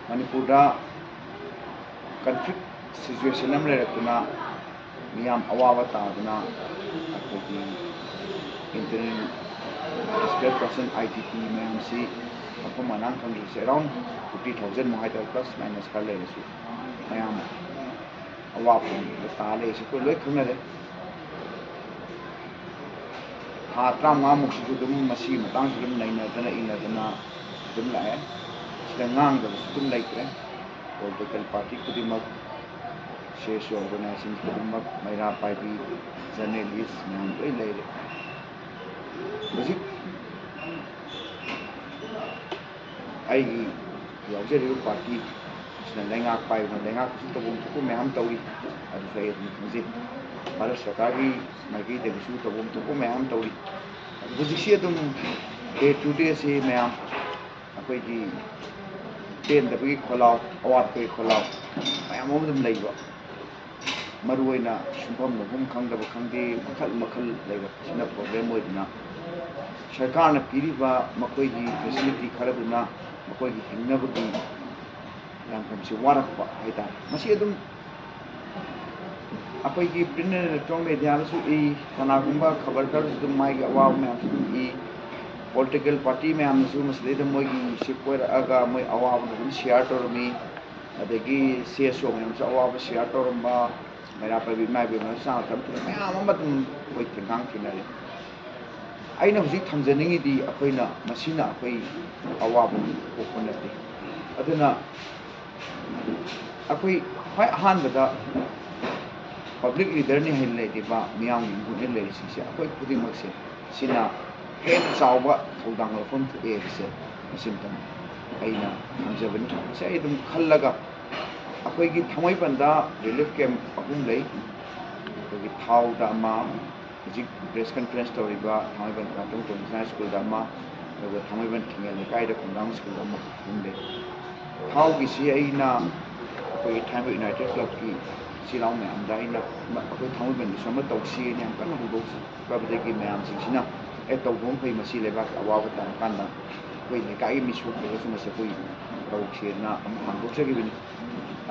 Manipur conflict situation miyam awawa taduna interim displaced person ITP mayam si manang countries around 50,000 mohaital plus minus kale su mayam awapu tale se ko loi khunare ha tramma muk su dum masi matang su dum naina dana dum lae sida ngang da su dum laikre political party kudimak social organizations kudimak maira party journalists mayam loi leire Basic I yaujariba party sina lenga pai na lenga ku tabung ku meham tawi adu sai ni Bharat Sarkar gi magi de su tabung ku meham tawi basic si adum day to day se meham akoi gi ten da bi kholau awat pe kholau meham dum leiba maruina sumpam no hum khang da khangde makhal leiba sina problem oidna Sarkar na piriba makoi gi facility kharabuna makoi gi hingnabagi yang kamsi warakpa haita masi adum apai gi print electronic media su e kanagumba khabar kar su mai ga wa me su e political party me am su masle da moi gi shipper aga moi awa bu share tor mi adagi CSO me am su awa bu share tor ma mera pa bi mai bi ma sa tam me am ma tum koi tingang kinare aina hujik thamjaningi di akoina masina akoi awabu kokonate aduna akoi hai hanbada public leader ni hille di ba miyang ni le si akoi pudi makse sina hen chawba thodang lo phom e se simtam aina thamjabani sai dum khallaga akoi gi thamai banda relief camp ahum lei akoi thau da ma hujik press conference toriba thamaiban ratong international school dama ego thamaiban thingel kai da kundang school dama humde thau gi si aina akoi Thaiba United Club ki silaw me amda ina akoi thamaiban ni sama tawsi ni am kan hu dos ba bade gi me am sina e taw bom phai masi leba awawa tan kanda koi ne kai mi su ko su mase koi tawsi na am hang dos gi bin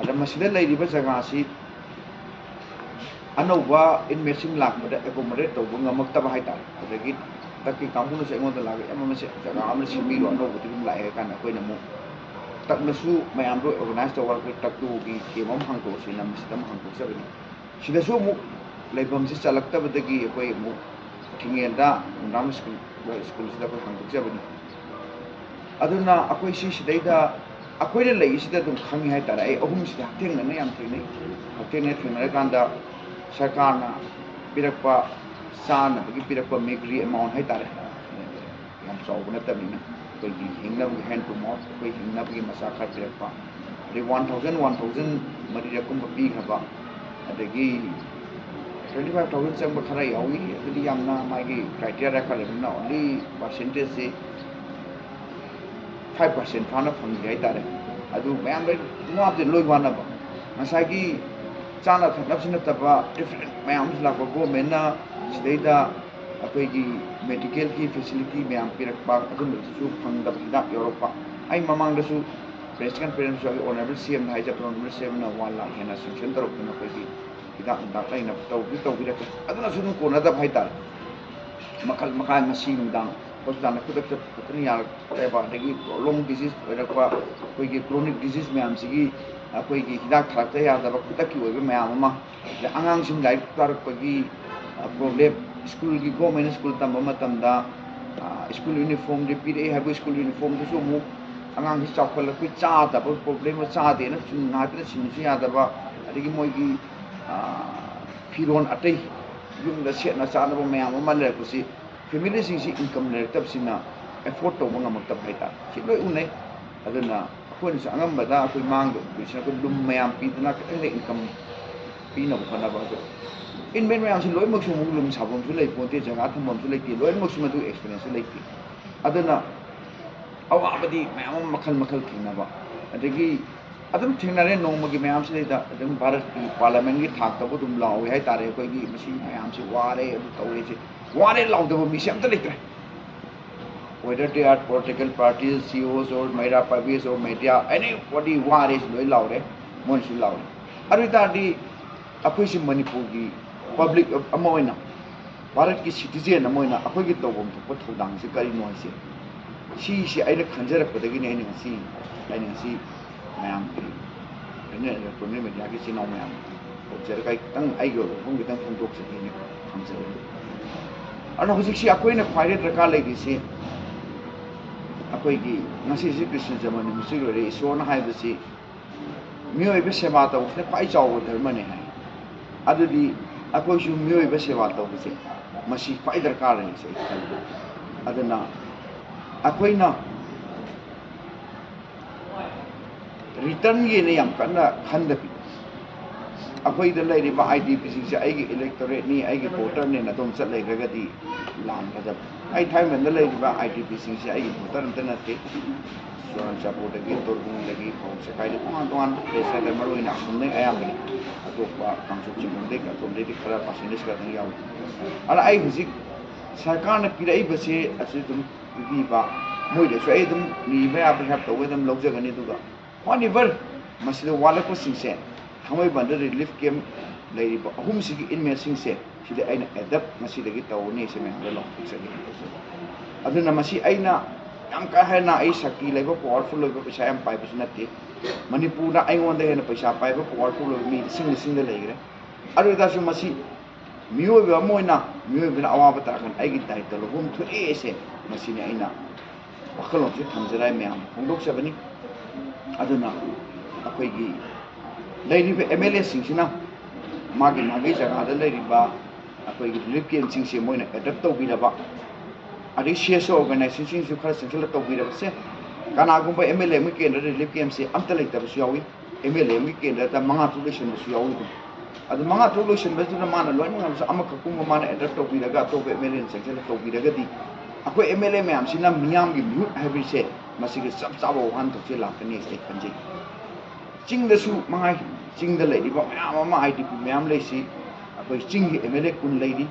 adam masida lai riba jaga si anova in machine lakbada accommodate tawbu ngamaktaba haita adagi takki kampuna se ngonda laga amma se jaga amna simiro anova tum lae kana koina mu taknasu mayam ro organize tawar ko taktu gi kemam hangto sinam sistem hangto sabini sida so mu leibam se chalakta badagi koi mu thingenda nam school sida ko hangto sabini aduna akoi si sidaida akoi le lei sida dum khangi haita ai ahum sida thengna ne yam thengna thengna kanda Sarkar na pirakpa sana bagi pirakpa megri amount hai tare yang sawba na tamina koi gi hingna bagi hand to mouth koi hingna bagi masakar pirakpa de 1000 mari rakum bi khaba adagi 25000 chang ba khara yawi adagi yamna magi criteria khale na only percentage se 5% fana phang gai tare adu mayam le ngap de loi wana ba masagi chana thakap sina taba different mayam la ko government na sidaida akoi gi medical ki facility mayam pirakpa adum su phang da dak europa ai mamang da su president parents su honorable CM hai ja honorable CM na 1 lakh hena sanction tor ko na ko gi dak dak lai na tau bi dak aduna su ko na da bhai tar makal masi dang hospital na kudak ta ni ya ba dagi long disease rakwa koi gi chronic disease mayam sigi akoi gi hidak tharakta ya da kutak ki oibe mayam ama angang sim lai tarpagi problem school gi government school tamba matamda school uniform de pire ha school uniform de so mu angang hi chawkal ku cha da problem cha de na chun na de sin si ya da ba adigi moi gi firon atai yung da set na cha na ba mayam ama le ku si family sing si income le tab sina effort to ngam tab haita si loi unai aduna akoi sa angam bada akoi mang do bisna ko lum mayam pi dana ka le income pi na ba na ba do in men mayam si loi mak su mu lum sabom su lei ponte jaga thamom su lei ti loi mak su ma du experience su lei ti aduna awa abadi mayam makal thina ba adagi adum thingnare nongmagi mayam si da adum Bharat ki parliament gi thak ta bu dum law hai tare koi gi masi mayam si ware adu tawre si वारे लाउदबो मिसे अमता लेत्रे whether they are political parties, CEOs or Maira Pabis or media, anybody war is loy laure, monsu laure. Arita di akoy si Manipur ki public amoyna, Bharat ki citizen amoyna, akoy ki tawom to pot hodang si kari no si ay na khanjara padagi na ay si mayam ki, ay na problem media ki sinaw mayam. Observe kay tang ay yo, kung kitang kundok sa kini khanjara. Ano hujik si akoy na khwaire raka lay di si अकोई नसी कृष्ण जन्म निम्न ईश्वर है मियोब सेवा तौने खाई चाव धर्म ने है अखोई मियोब सेवा तौबसे खाई दरकार है अखोना रिटर्न की खंदी अखोद IDP से इलेक्टोरेट वोटर ने अदम चलगदी लानगदब थाइमंद IDP से वोटर अमत नाते चुराचापुर तोरबुंगी सेकाई तोान तोान प्लेस मरोना असमने अयाबने अतोप कांसोक चिंगदे अतोपदे खरा पर्सेंटेज खा हजिक सरकार पीरबसे पीब मोदसु नीब याब हेल्प तौर लौजगनी वाट वालपे थमैबंद रिलीफ कैम्प अहम से इनमेट से एडप्ट तौनी से मैं लौटना का शक्ति लेब पावरफुल पैसा पाइबस नाते मनपुर हेन पैसा पाइब पावरफुल मी लिंग लेग्रे मियोबना अवाब ताकन दायित्व लौम थोड़े वखलों से थमजरा मैम फोंदोक्चबनी अखोगी MLA सिंह मागी मागी जगह अखोगी रिलीफ कैम्प से मोइन एडप्ट तौबीरब अदे CSO ऑर्गेनाइजेशन खर सेंट्रल तौबीरबसे कनागुंब MLA में केंद्र रिलीफ कैम्प से अमत लेतबसु यावी MLA में केंद्र मंगा तु लोइसनबसु यावी अदु मंगा तु लोइसनबसुना माना लोइनगमस अमखकुंब माना एडप्ट तौबीरगा अतोब MLA सेंट्रल तौबीरगदी अखोई MLA मैम सिना मियाम की म्यूट हैबिसे मसिगे सब चाबो वान तोचे लाकनी से खंजे चिंगदसु मंगाई चिंगद लेरिबा मैम IDP मैम लेसी अखोई चिंग की MLA कुन लेरी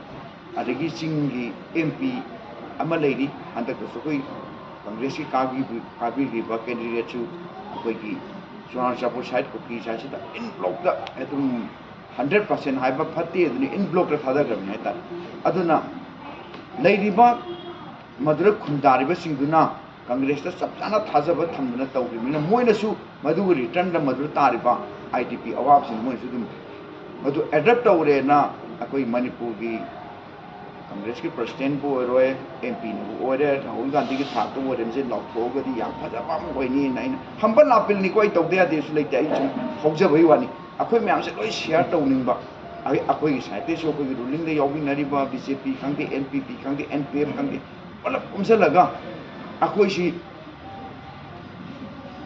अदगी चिंग की MP अमा लेरी अंतकसु कोई कांग्रेस की काबीबा कैंडिडेट अखोई की चुनाव साइड को की साइड इन ब्लॉक द एदुम 100% हाइबा फत्ते इन ब्लॉक द थादगरम है ता अदुना लेरिबा मधुर खुंदारिबा सिंगुना कांग्रेस सब चाना थाजब थमना तौबीना मोइनसु मधु रिटर्न मधुर तारिबा IDP अवाब सिंह मोइनसु दुम मधु एडप्ट तौरेना अकोई मणिपुर की कांग्रेस की प्रेसिडेंट बो ओरोए MP नु ओरे राहुल गांधी की थातो ओरे से लौथोगदी याम फजबा मोइनी नाइन हम्बल लापिल नि कोई तौदे या देश लेते आई छु हौजबई वानी अकोई म्याम से लोई शेयर तौनिंगबा अकोई साइते सो कोई रूलिंग दे याविनरिबा BJP खंगे NPP खंगे NPF खंगे मतलब उमसलगा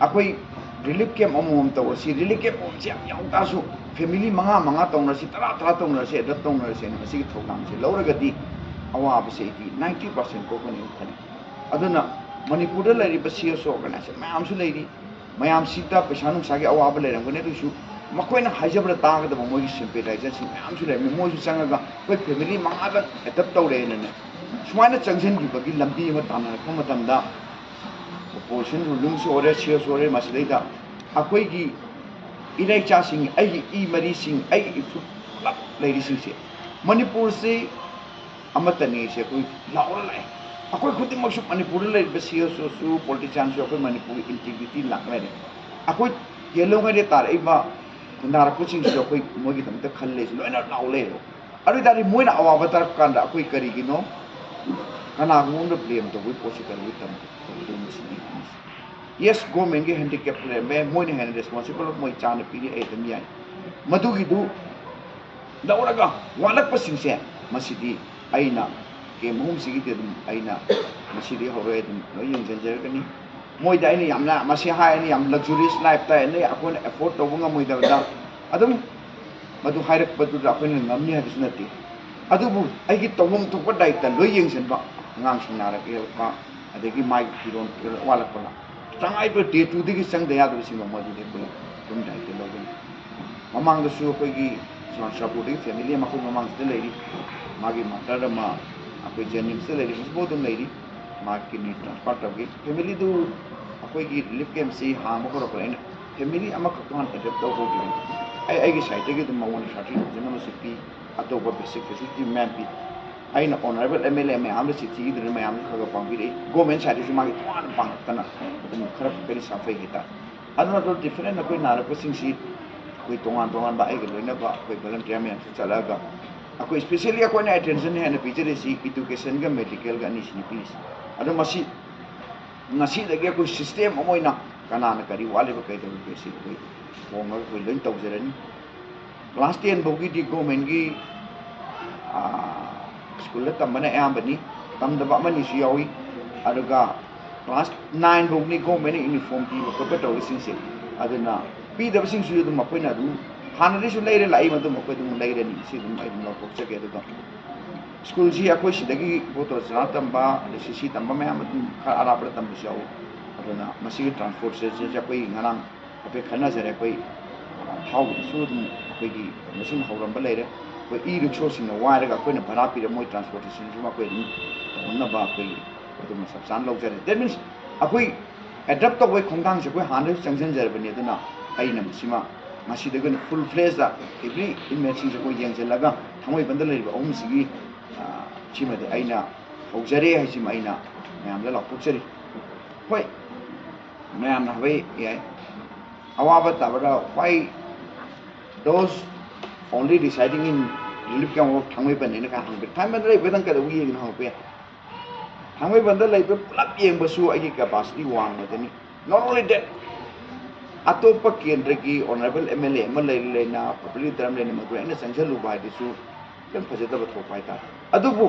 अखोई रिलीफ कैम्प अमोम तौर से रिलीफ कैम्प से यावतासु फैमिली मंगा तौर से तरा तौर से एडप्ट तौर से थोड़ाम से लौरगदी अवाब से 90% को खने मणिपुर CSO ऑर्गेनाइजेशन मैम लेरी मैम सीता पैसा नुसा की अवाब लेरमगने मखोना हाइजब तागदब मोगी सिंपेटाइजर मैम लेरमे मोजु चंगा कोई फैमिली मंगा एडप्ट तौरेने सुमाइना चंगजनगी लंबी तानरक्पा पोर्शन रूलिंग से ओरे CSO ओरे मसलेदा अखोई इराइचासिंग ई मरीसिंग से मणिपुर से अमतने से कोई लाउर लाए अखोई खुदिमक मणिपुर CSO सु पॉलिटिशियन सु अखोई मणिपुर इंटीग्रिटी लाखने अखोई येलोंगे तारइबा खुंदारकुसिंग से अखोई मोगी तमत खल्ले लोइना लाउले अरुदारी मोइना अवाब तरफ कांदा अखोई करिगिनो कनागुंद ब्लेम तो पॉसिबल yes government के handicap में मोइने हैन responsible मोइ चाने पीरी एदम याय मधुगिदु दौरगा वालक पसिंसे मसिदी आइना के मुम सिगी देदम आइना मसिदी होरे एदम लोइ यंजरगनी मोइ दाइने यामना मसि हायने याम लग्जरियस लाइफ ता ने अकोन अफोर्ड तौबंगा मोइ दादा अदम मधु हाइरक बदु अकोन ngамni हाबिस नति अदुबु आइगी तौबम थोप दाइता लोइ यंजनबा ngang sinara elpa adegi mai firon wala kola changai to day to digi sang daya do sing ma de ko tum dai te logen mamang da su ko gi san sapu de family ma ko mamang de lady magi mata da ma ꯑꯩꯈꯣꯏ ꯖꯦꯅꯤꯝꯁꯇ ꯂꯩꯔꯤ ꯍꯧꯖꯤꯛꯐꯥꯎ ꯑꯗꯨꯝ ꯂꯩꯔꯤ ꯃꯥ kidney transplant ꯇꯧꯈꯤ ꯐꯦꯃꯤꯂꯤꯗꯨ ꯑꯩꯈꯣꯏꯒꯤ relief ꯀꯦꯝꯞꯁꯤ ꯍꯥꯡꯕ ꯍꯧꯔꯛꯄꯗ ꯑꯩꯅ ꯐꯦꯃꯤꯂꯤ ꯑꯃꯈꯛꯇ ꯍꯥꯟꯅ ꯑꯦꯗꯞ ꯇꯧꯍꯧꯈꯤꯕꯅꯤ ꯑꯩꯒꯤ ꯁꯥꯏꯠꯇꯒꯤ ꯑꯗꯨꯝ ꯃꯉꯣꯟꯗ 30,000 ꯑꯃꯁꯨ ꯄꯤ ꯑꯇꯣꯞꯄ ꯕꯦꯁꯤꯛ ꯐꯦꯁꯤಲಿಟಿ ꯃꯌꯥꯝ ꯄꯤ ꯑꯩꯅ ꯑꯣꯅꯔꯦꯕꯜ MLA ꯃꯌꯥꯝꯗ ꯆꯤꯊꯤ ꯏꯗꯨꯅ ꯃꯌꯥꯝꯁꯨ ꯈꯔ ꯈꯔ ꯄꯥꯡꯕꯤꯔꯛꯏ ꯒꯣꯔꯃꯦꯟ ꯁꯥꯏꯠꯇꯁꯨ ꯃꯥꯒꯤ ꯇꯣꯉꯥꯟꯅ ꯄꯥꯡꯉꯛꯇꯅ ꯑꯗꯨꯝ ꯈꯔ ꯈꯔꯗꯤ ꯁꯥꯐꯩ ꯍꯥꯏꯇꯥꯔꯦ ꯑꯗꯨ ꯅꯠꯇ꯭ꯔꯒ ꯗꯤꯐꯔꯦꯟ ꯑꯩꯈꯣꯏ ꯅꯥꯔꯛꯄꯁꯤꯡꯁꯤ ꯑꯩꯈꯣꯏ ꯇꯣꯉꯥꯟ ꯇꯣꯉꯥꯟꯕ ꯑꯩꯒ ꯂꯣꯏꯅꯕ ꯑꯩꯈꯣꯏ ꯚꯣꯂꯟꯇꯤꯌꯔ ꯃꯌꯥꯝꯁꯨ ꯆꯠꯂꯒ ꯑꯩꯈꯣꯏ ꯁ꯭ꯄꯦꯁꯤꯌꯦꯜꯂꯤ ꯑꯩꯈꯣꯏꯅ ꯑꯦꯇꯦꯟꯁꯟ ꯍꯦꯟꯅ ꯄꯤꯖꯔꯤꯁꯤ ꯏꯗꯨꯀꯦꯁꯟꯒ ꯃꯦꯗꯤꯀꯦꯜꯒ ꯑꯅꯤꯁꯤꯅꯤ ꯄꯤꯔꯤꯁꯤ ꯑꯗꯣ ꯃꯁꯤ ꯉꯁꯤꯗꯒꯤ ꯑꯩꯈꯣꯏ ꯁꯤꯁꯇꯦꯝ ꯑꯃ ꯑꯣꯏꯅ ꯀꯅꯥꯅ ꯀꯔꯤ ꯋꯥꯠꯂꯤꯕ ꯀꯩꯗꯧꯔꯤꯕ ꯁꯤ ꯑꯩꯈꯣই ꯍꯣꯡꯉꯒ ꯑꯩꯈꯣꯏ ꯂꯣꯏ ꯇꯧꯖꯔꯅꯤ ꯀ꯭ꯂꯥꯁ 10 ꯐꯥꯎꯒꯤꯗꯤ ꯒꯣꯔꯃꯦꯟꯒꯤ ꯁ꯭ꯀꯨꯜꯗ ꯇꯝꯕꯅ ꯑꯌꯥꯝꯕꯅꯤ ꯇꯝꯗꯕ ꯑꯃꯅꯤꯁꯨ ꯌꯥꯎꯏ ꯑꯗꯨꯒ ꯀ꯭ꯂꯥꯁ 9 ꯐꯥꯎꯒꯤ ꯒꯣꯔꯃꯦꯟꯅ ꯌꯨꯅꯤꯐꯣꯔꯝ ꯄꯤꯕ ꯈꯣꯠꯄ ꯇꯧꯔꯤꯁꯤꯡꯁꯦ ꯑꯗꯨꯅ ꯄꯤꯗꯕꯁꯤꯡꯁꯨ ꯑꯗꯨꯝ ꯑꯩꯈꯣꯏꯅ ꯑꯗꯨꯝ ꯍꯥꯟꯅꯗꯩꯁꯨ ꯂꯩꯔ ꯂꯥꯛꯏ ꯃꯗꯨꯝ ꯑꯩꯈꯣꯏ ꯑꯗꯨꯝ ꯂꯩꯔꯅꯤ ꯁꯤ ꯑꯗꯨꯝ ꯑꯩ ꯑꯗꯨꯝ ꯂꯧꯊꯣꯛꯆꯒꯦ ꯑꯗꯨꯒ ꯁ꯭ꯀꯨꯜꯁꯤ ꯑꯩꯈꯣꯏ ꯁꯤꯗꯒꯤ ꯕꯣꯇꯣꯆꯅꯥ ꯇꯝꯕ ꯑꯗꯩ CC ꯇꯝꯕ ꯃꯌꯥꯝ ꯑꯗꯨꯝ ꯈꯔ ꯑꯔꯥꯞꯄꯗ ꯇꯝꯕꯁꯨ ꯌꯥꯎꯏ ꯑꯗꯨꯅ ꯃꯁꯤꯒꯤ ꯇ꯭ꯔꯥꯟꯁꯄꯣꯔꯇꯦꯁꯟꯁꯦ ꯑꯩꯈꯣꯏ ꯉꯔꯥꯡ ꯍꯥꯏꯐꯦꯠ ꯈꯟꯅꯖꯔꯦ ꯑꯩꯈꯣꯏ ꯊꯥꯎꯒꯤꯁꯨ ꯑꯗꯨꯝ ꯑꯩꯈꯣꯏꯒꯤ ꯃꯁꯤꯡ ꯍꯧꯔꯝꯕ ꯂꯩꯔꯦ ꯑꯩꯈꯣꯏ ꯔꯤꯛꯁꯣꯁꯤꯡꯅ ꯋꯥꯏꯔꯒ ꯑꯩꯈꯣꯏꯅ ꯚꯔꯥ ꯄꯤꯔ ꯃꯣꯏ ꯇ꯭ꯔꯥꯟꯁꯄꯣꯔꯇꯦꯁꯟꯁꯨ ꯑꯩꯈꯣꯏ ꯑꯗꯨꯝ ꯇꯧꯍꯟꯅꯕ ꯑꯩꯈꯣꯏ ꯑꯗꯨꯝ ꯆꯞ ꯆꯥꯅ ꯂꯧꯖꯔꯦ ꯗꯦꯠ ꯃꯤꯟꯁ ꯑꯩꯈꯣꯏ ꯑꯦꯗꯞ ꯇꯧꯕꯒꯤ ꯈꯣꯡꯊꯥꯡꯁꯦ ꯑꯩꯈꯣꯏ ꯍꯥꯟꯅꯁꯨ ꯆꯪꯁꯤꯟꯖꯔꯕꯅꯤ ꯑꯗꯨꯅ ꯑꯩꯅ ꯃꯁꯤꯃ ꯉꯁꯤꯗꯒꯤ ꯐꯨꯜ ꯐ꯭ꯂꯦꯖꯇ ꯑꯦꯕ꯭ꯔꯤ ꯏꯟꯃꯦꯠꯁꯤꯡꯁꯦ ꯑꯩꯈꯣꯏ ꯌꯦꯡꯁꯤꯜꯂꯒ ꯊꯥꯡꯃꯩꯕꯟꯗ ꯂꯩꯔꯤꯕ ꯑꯍꯨꯝꯁꯤꯒꯤ ꯁꯤꯃꯗꯤ ꯑꯩꯅ ꯍꯧꯖꯔꯦ ꯍꯥꯏꯁꯤꯃ ꯑꯩꯅ ꯃꯌꯥꯝꯗ ꯂꯥꯎꯊꯣꯛꯆꯔꯤ ꯍꯣꯏ ꯃꯌꯥꯝꯅ ꯍꯥꯏꯕ ꯌꯥꯏ ꯑꯋꯥꯕ ꯇꯥꯕꯗ why those only residing in relief camp of ꯊꯥꯡꯃꯩꯕꯟꯅꯦꯅ ꯀꯥ ꯍꯪꯕ ꯊꯥꯡꯃꯩꯕꯟꯗ ꯂꯩꯕꯗꯪ ꯀꯩꯗꯧꯕ ꯌꯦꯡꯉꯤꯅꯣ ꯍꯪꯉꯛꯄ ꯌꯥꯏ ꯊꯥꯡꯃꯩꯕꯟꯗ ꯂꯩꯕ ꯄꯨꯂꯞ ꯌꯦꯡꯕꯁꯨ ꯑꯩꯒꯤ ꯀꯦꯄꯥꯁꯤꯇꯤ ꯋꯥꯡꯕꯗꯅꯤ ꯅꯣꯠ ꯑꯣꯟꯂꯤ ꯗꯦꯠ ꯑꯇꯣꯞꯄ ꯀꯦꯟꯗ꯭ꯔꯒꯤ ꯑꯣꯅꯔꯦꯕꯜ MLA ꯑꯃ ꯂꯩꯅ ꯄꯕ꯭ꯂꯤꯛ ꯇꯔꯝ ꯂꯩꯅ ꯃꯗꯨ ꯑꯩꯅ ꯆꯪꯁꯤꯜꯂꯨꯕ ꯍꯥꯏꯗꯨꯁꯨ ꯈꯤꯇꯪ ꯐꯖꯗꯕ ꯊꯣꯛꯄ ꯍꯥꯏꯇꯥꯔꯦ ꯑꯗꯨꯕꯨ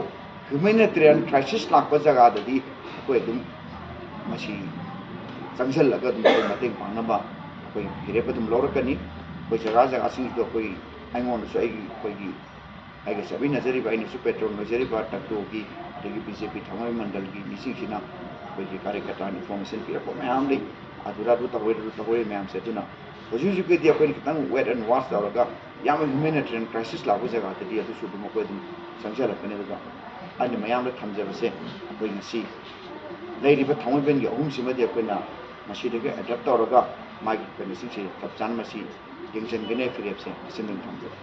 ꯍ꯭ꯌꯨꯃꯦꯅꯤꯇꯔꯤꯌꯟ ꯀ꯭ꯔꯥꯏꯁꯤꯁ ꯂꯥꯛꯄ ꯖꯒꯥꯗꯗꯤ ꯑꯩꯈꯣꯏ ꯑꯗꯨꯝ ꯃꯁꯤ ꯆꯪꯁꯤꯜꯂꯒ ꯑꯗꯨꯝ ꯑꯩꯈꯣꯏ ꯃꯇꯦꯡ ꯄꯥꯡꯅꯕ ꯑꯩꯈꯣꯏ ꯐꯤꯔꯦꯞ ꯑꯗꯨꯝ ꯂꯧꯔꯛꯀꯅꯤ ꯑꯩꯈꯣꯏ ꯖꯒꯥꯁꯤꯡꯁꯤꯗ ꯑꯩꯈꯣꯏ ꯑꯩꯉꯣꯟꯗꯁꯨ ꯑꯩꯒꯤ ꯑꯩꯒ ꯆꯠꯃꯤꯟꯅꯖꯔꯤꯕ ꯑꯩꯅꯁꯨ ꯄꯦꯇ꯭ꯔꯣꯜ ꯑꯣꯏꯖꯔꯤꯕ ꯇꯛꯇꯣꯒꯤ ꯑꯗꯒꯤ BJP ꯊꯥꯡꯃꯩ ꯃꯟꯗꯜꯒꯤ ꯃꯤꯁꯤꯡꯁꯤꯅ ꯑꯩꯈꯣꯏꯒꯤ ꯀꯥꯔꯦꯀꯇꯥ ꯏꯟꯐꯣꯔꯃꯦꯁꯟ ꯄꯤꯔꯛꯄ ꯃꯌꯥꯝ ꯂꯩ ꯑꯗꯨ ꯇꯧꯍꯧꯔꯤ ꯃꯌꯥꯝꯁꯦ ꯑꯗꯨꯅ ꯍꯧꯖꯤꯛꯀꯤꯗꯤ ꯑꯩꯈꯣꯏꯅ ꯈꯤꯇꯪ ꯋꯦꯠ ꯑꯦꯟ ꯋꯥꯆ ꯇꯧꯔꯒ ꯌꯥꯝꯅ ꯍ꯭ꯌꯨꯃꯦꯅꯤꯇꯔꯤꯌꯟ ꯀ꯭ꯔꯥꯏꯁꯤꯁ ꯂꯥꯛꯄ ꯖꯒꯥꯗꯗꯤ ꯑꯗꯨꯁꯨ ꯑꯗꯨꯝ ꯑꯩꯈꯣꯏ ꯑꯗꯨꯝ ꯆꯪꯖꯔꯛꯀꯅꯤ ꯑꯗꯨꯒ ꯑꯩꯅ ꯃꯌꯥꯝꯗ ꯊꯝꯖꯕꯁꯦ ꯑꯩꯈꯣই ꯉꯁꯤ ꯂꯩꯔꯤꯕ ꯊꯥꯡꯃꯩꯕꯟꯒꯤ ꯑꯍꯨꯝꯁꯤꯃꯗꯤ ꯑꯩꯈꯣꯏꯅ ꯃꯁꯤꯗꯒꯤ ꯑꯦꯗꯞ ꯇꯧꯔꯒ ꯃꯥꯒꯤ ꯀꯩꯅꯣꯁꯤꯡꯁꯦ ꯆꯞ ꯆꯥꯅ ꯃꯁꯤ ꯌꯦꯡꯁꯤꯟꯒꯅꯤ ꯐꯤꯔꯦꯞꯁꯦ ꯑꯁꯤꯃ ꯊꯝꯖꯒꯦ